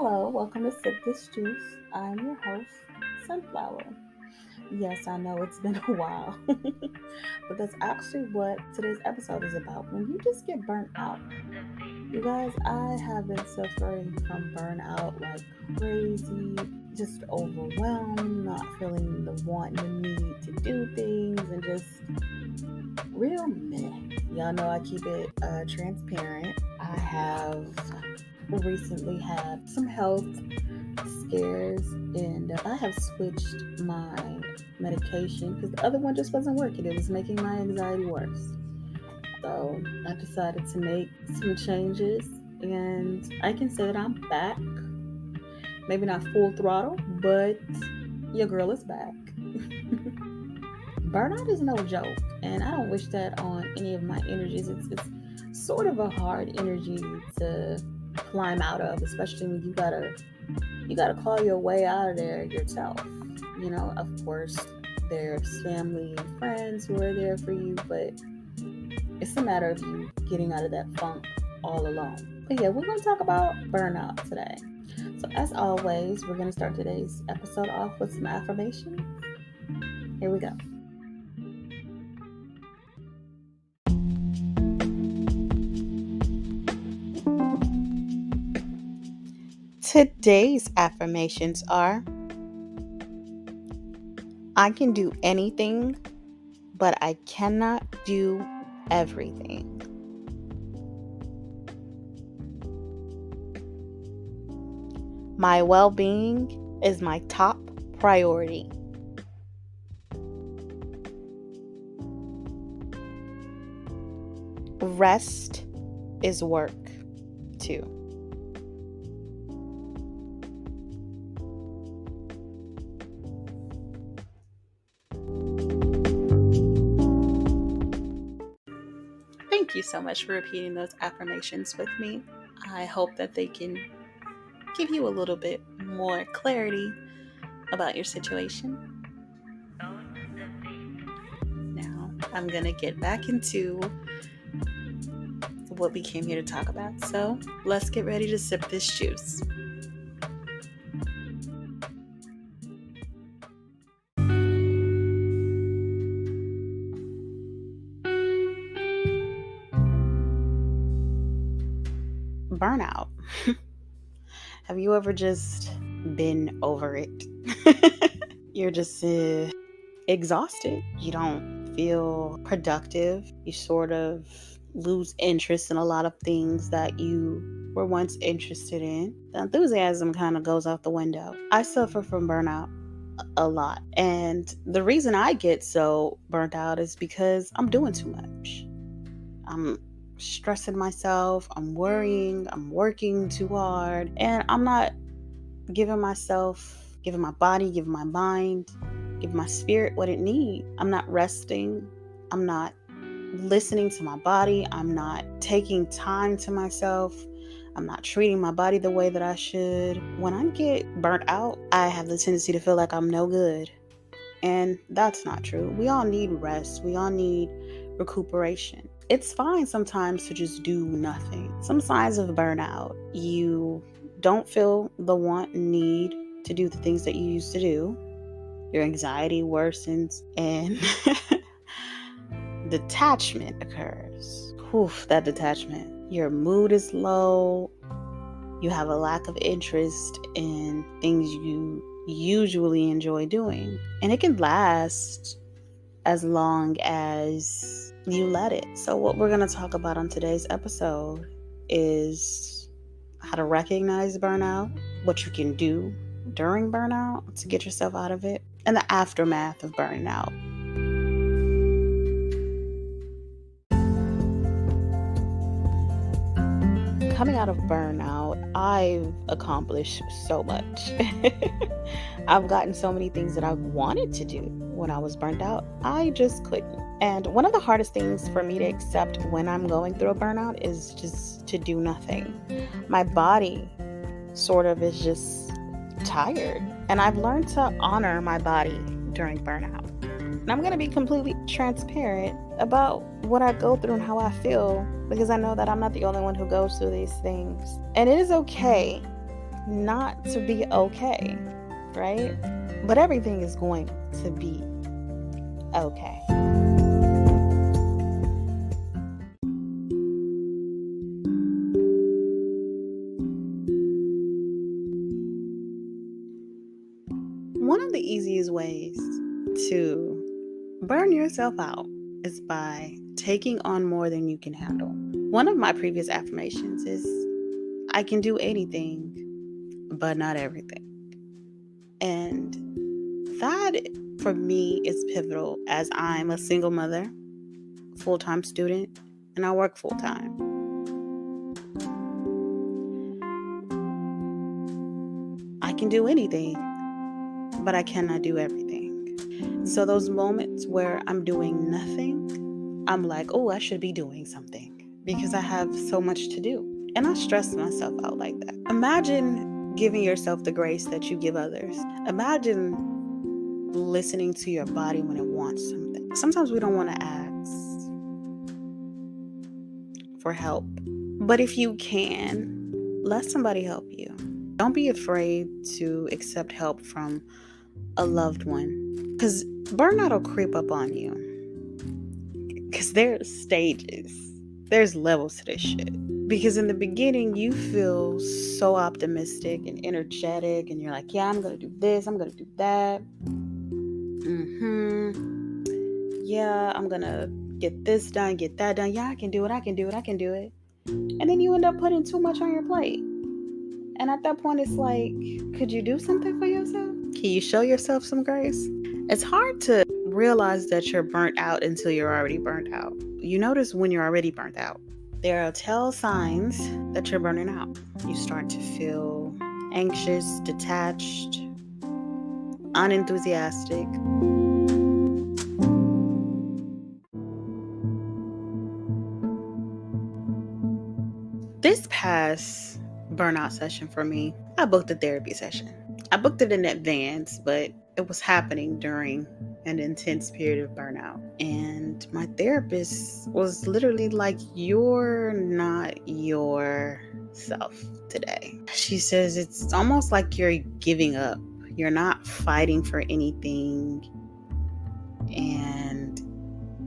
Hello, welcome to Sip This Juice. I'm your host, Sunflower. Yes, I know it's been a while, but that's actually what today's episode is about. When you just get burnt out. You guys, I have been suffering from burnout like crazy, just overwhelmed, not feeling the want and the need to do things, and just real meh. Y'all know I keep it transparent. I have recently had some health scares and I have switched my medication because the other one just wasn't working. It was making my anxiety worse. So I decided to make some changes and I can say that I'm back. Maybe not full throttle, but your girl is back. Burnout is no joke, and I don't wish that on any of my energies. It's sort of a hard energy to climb out of, especially when you gotta claw your way out of there yourself. Of course, there's family and friends who are there for you, but it's a matter of you getting out of that funk all alone. But yeah, we're gonna talk about burnout today. So as always, we're gonna start today's episode off with some affirmations. Here we go. Today's affirmations are: I can do anything, but I cannot do everything. My well-being is my top priority. Rest is work, too. Thank you so much for repeating those affirmations with me. I hope that they can give you a little bit more clarity about your situation. Now, I'm going to get back into what we came here to talk about. So, let's get ready to sip this juice. Burnout. Have you ever just been over it? You're just exhausted. You don't feel productive. You sort of lose interest in a lot of things that you were once interested in. The enthusiasm kind of goes out the window. I suffer from burnout a lot. And the reason I get so burnt out is because I'm doing too much. I'm stressing myself, I'm worrying, I'm working too hard, and I'm not giving myself, giving my body, giving my mind, giving my spirit what it needs. I'm not resting. I'm not listening to my body. I'm not taking time to myself. I'm not treating my body the way that I should. When I get burnt out, I have the tendency to feel like I'm no good. And that's not true. We all need rest. We all need recuperation. It's fine sometimes to just do nothing. Some signs of burnout: you don't feel the want and need to do the things that you used to do. Your anxiety worsens and detachment occurs. That detachment. Your mood is low. You have a lack of interest in things you usually enjoy doing. And it can last as long as you let it. So what we're going to talk about on today's episode is how to recognize burnout, what you can do during burnout to get yourself out of it, and the aftermath of burnout. Coming out of burnout, I've accomplished so much. I've gotten so many things that I wanted to do when I was burnt out. I just couldn't. And one of the hardest things for me to accept when I'm going through a burnout is just to do nothing. My body sort of is just tired. And I've learned to honor my body during burnout. And I'm going to be completely transparent about what I go through and how I feel, because I know that I'm not the only one who goes through these things. And it is okay not to be okay, right? But everything is going to be okay. One of the easiest ways to burn yourself out is by taking on more than you can handle. One of my previous affirmations is I can do anything, but not everything. And that for me is pivotal as I'm a single mother, full-time student, and I work full-time. I can do anything, but I cannot do everything. So those moments where I'm doing nothing, I'm like, oh, I should be doing something because I have so much to do. And I stress myself out like that. Imagine giving yourself the grace that you give others. Imagine listening to your body when it wants something. Sometimes we don't want to ask for help, but if you can, let somebody help you. Don't be afraid to accept help from a loved one, because burnout will creep up on you. Because there's stages, there's levels to this shit. Because in the beginning, you feel so optimistic and energetic, and you're like, yeah, I'm gonna do this, I'm gonna do that. Yeah, I'm gonna get this done, get that done. Yeah, I can do it, I can do it, I can do it. And then you end up putting too much on your plate. And at that point, it's like, could you do something for yourself? Can you show yourself some grace? It's hard to realize that you're burnt out until you're already burnt out. You notice when you're already burnt out. There are tell signs that you're burning out. You start to feel anxious, detached, unenthusiastic. This past burnout session for me, I booked a therapy session. I booked it in advance, but it was happening during an intense period of burnout. And my therapist was literally like, you're not yourself today. She says it's almost like you're giving up. You're not fighting for anything. And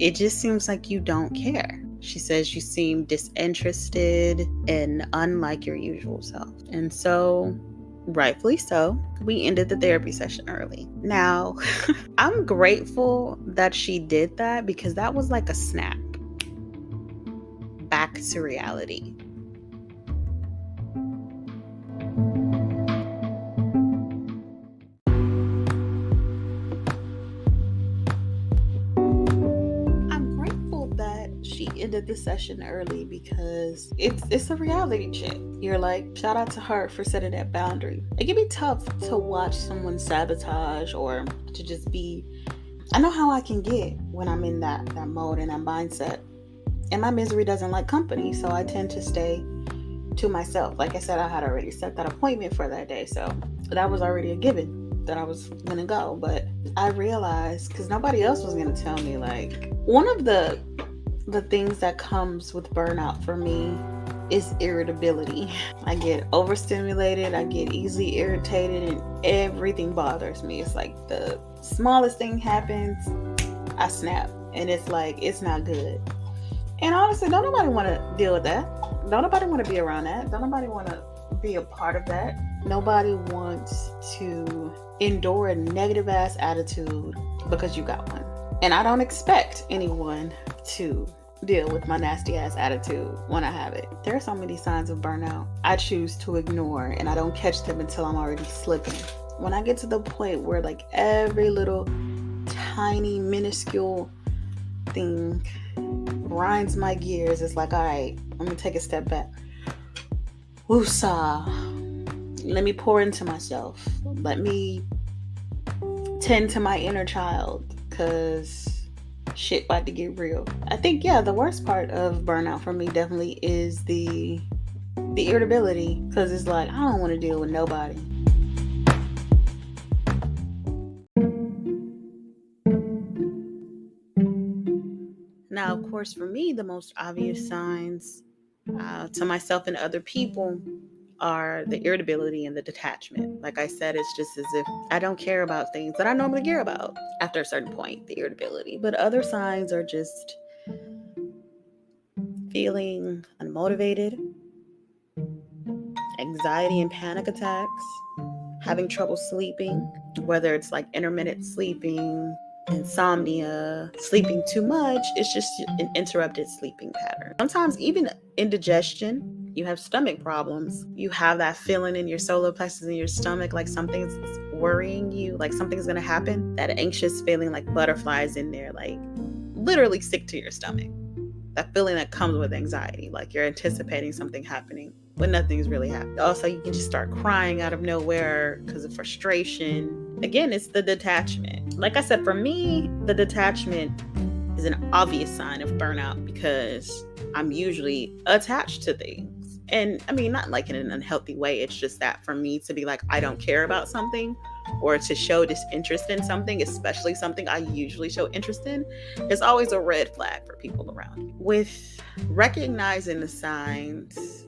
it just seems like you don't care. She says you seem disinterested and unlike your usual self. And so, rightfully so, we ended the therapy session early. Now, I'm grateful that she did that because that was like a snap back to reality. She ended the session early because it's a reality check. You're like, shout out to her for setting that boundary. It can be tough to watch someone sabotage or to just be. I know how I can get when I'm in that mode and that mindset. And my misery doesn't like company, so I tend to stay to myself. Like I said, I had already set that appointment for that day, so that was already a given that I was gonna go. But I realized, because nobody else was gonna tell me, like, one of the things that comes with burnout for me is irritability. I get overstimulated, I get easily irritated, and everything bothers me. It's like the smallest thing happens, I snap, and it's like, it's not good. And honestly, don't nobody want to deal with that. Don't nobody want to be around that. Don't nobody want to be a part of that. Nobody wants to endure a negative ass attitude because you got one. And I don't expect anyone to deal with my nasty ass attitude when I have it. There are so many signs of burnout I choose to ignore, and I don't catch them until I'm already slipping. When I get to the point where like every little tiny minuscule thing grinds my gears, it's like, all right, I'm gonna take a step back. Woosah. Let me pour into myself. Let me tend to my inner child, because shit about to get real. I think, yeah, the worst part of burnout for me definitely is the irritability, because it's like, I don't want to deal with nobody. Now, of course, for me, the most obvious signs to myself and other people are the irritability and the detachment. Like I said, it's just as if I don't care about things that I normally care about after a certain point, the irritability. But other signs are just feeling unmotivated, anxiety and panic attacks, having trouble sleeping, whether it's like intermittent sleeping, insomnia, sleeping too much. It's just an interrupted sleeping pattern. Sometimes even indigestion. You have stomach problems. You have that feeling in your solar plexus in your stomach, like something's worrying you, like something's gonna happen. That anxious feeling, like butterflies in there, like literally sick to your stomach. That feeling that comes with anxiety, like you're anticipating something happening when nothing's really happening. Also, you can just start crying out of nowhere because of frustration. Again, it's the detachment. Like I said, for me, the detachment is an obvious sign of burnout because I'm usually attached to things. And I mean, not like in an unhealthy way. It's just that for me to be like, I don't care about something, or to show disinterest in something, especially something I usually show interest in, is always a red flag for people around me. With recognizing the signs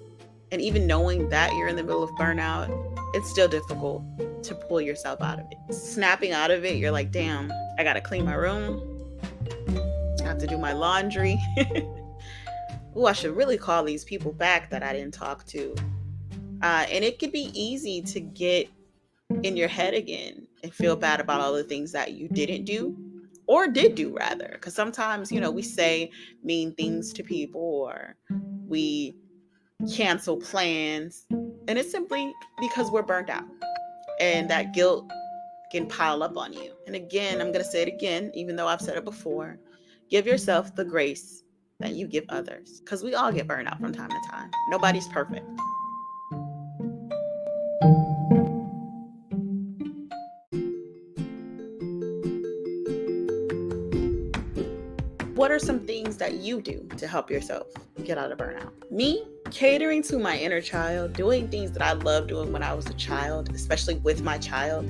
and even knowing that you're in the middle of burnout, it's still difficult to pull yourself out of it. Snapping out of it, you're like, damn, I gotta clean my room. I have to do my laundry. Ooh, I should really call these people back that I didn't talk to. And it could be easy to get in your head again and feel bad about all the things that you didn't do, or did do rather. Because sometimes, we say mean things to people, or we cancel plans, and it's simply because we're burnt out, and that guilt can pile up on you. And again, I'm going to say it again, even though I've said it before, give yourself the grace that you give others, because we all get burned out from time to time. Nobody's perfect. What are some things that you do to help yourself get out of burnout? Me, catering to my inner child, doing things that I loved doing when I was a child, especially with my child,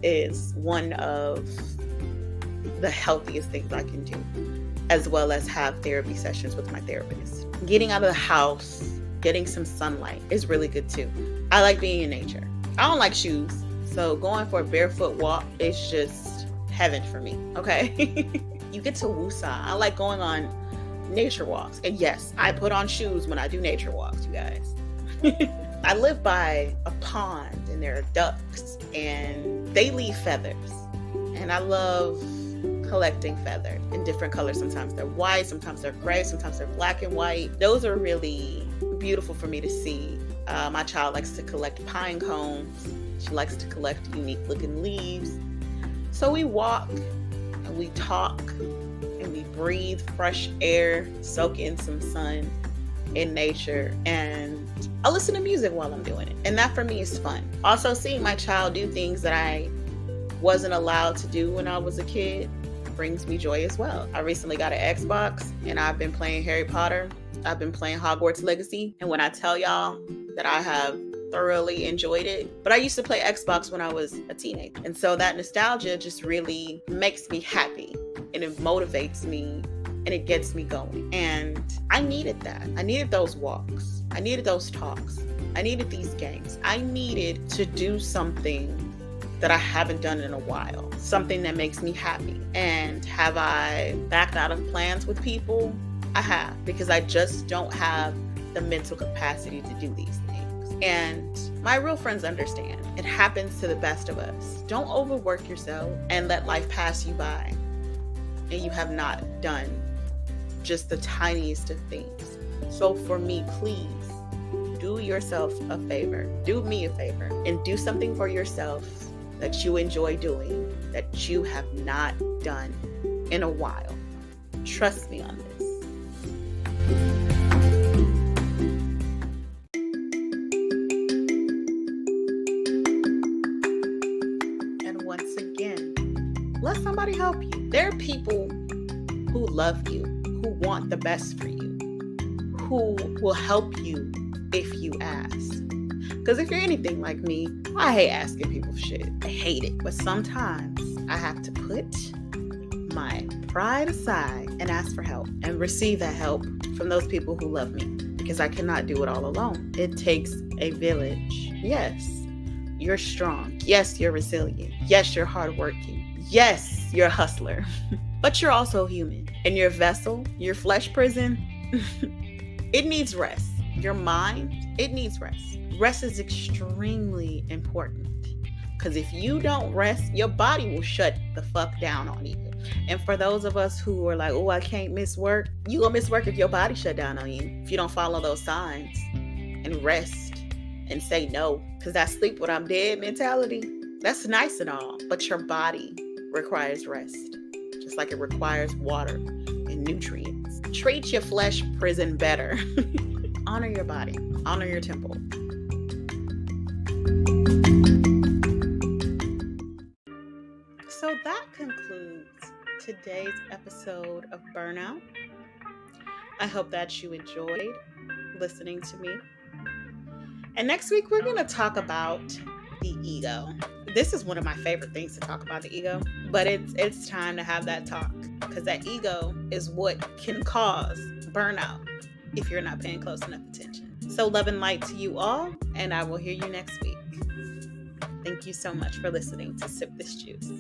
is one of the healthiest things I can do, as well as have therapy sessions with my therapist. Getting out of the house, getting some sunlight is really good too. I like being in nature. I don't like shoes, so going for a barefoot walk is just heaven for me, okay? You get to woosah. I like going on nature walks. And yes, I put on shoes when I do nature walks, you guys. I live by a pond and there are ducks and they leave feathers. And I love collecting feathers in different colors. Sometimes they're white, sometimes they're gray, sometimes they're black and white. Those are really beautiful for me to see. My child likes to collect pine cones. She likes to collect unique looking leaves. So we walk and we talk and we breathe fresh air, soak in some sun in nature, and I listen to music while I'm doing it. And that for me is fun. Also, seeing my child do things that I wasn't allowed to do when I was a kid brings me joy as well. I recently got an Xbox and I've been playing Harry Potter. I've been playing Hogwarts Legacy. And when I tell y'all that I have thoroughly enjoyed it, but I used to play Xbox when I was a teenager. And so that nostalgia just really makes me happy and it motivates me and it gets me going. And I needed that. I needed those walks. I needed those talks. I needed these games. I needed to do something that I haven't done in a while. Something that makes me happy. And have I backed out of plans with people? I have, because I just don't have the mental capacity to do these things. And my real friends understand. It happens to the best of us. Don't overwork yourself and let life pass you by. And you have not done just the tiniest of things. So for me, please do yourself a favor. Do me a favor and do something for yourself that you enjoy doing, that you have not done in a while. Trust me on this. And once again, let somebody help you. There are people who love you, who want the best for you, who will help you if you ask. Because if you're anything like me, I hate asking people for shit. I hate it. But sometimes I have to put my pride aside and ask for help and receive that help from those people who love me. because I cannot do it all alone. It takes a village. Yes, you're strong. Yes, you're resilient. Yes, you're hardworking. Yes, you're a hustler. But you're also human. And your vessel, your flesh prison, it needs rest. Your mind, it needs rest. Rest is extremely important. Because if you don't rest, your body will shut the fuck down on you. And for those of us who are like, oh, I can't miss work, you gonna miss work if your body shut down on you. If you don't follow those signs and rest and say no. Because that sleep when I'm dead mentality, that's nice and all. But your body requires rest. Just like it requires water and nutrients. Treat your flesh prison better. Honor your body. Honor your temple. So that concludes today's episode of Burnout. I hope that you enjoyed listening to me. And next week, we're going to talk about the ego. This is one of my favorite things to talk about, the ego. But it's time to have that talk. Because that ego is what can cause burnout if you're not paying close enough attention. So love and light to you all. And I will hear you next week. Thank you so much for listening to Sip This Juice.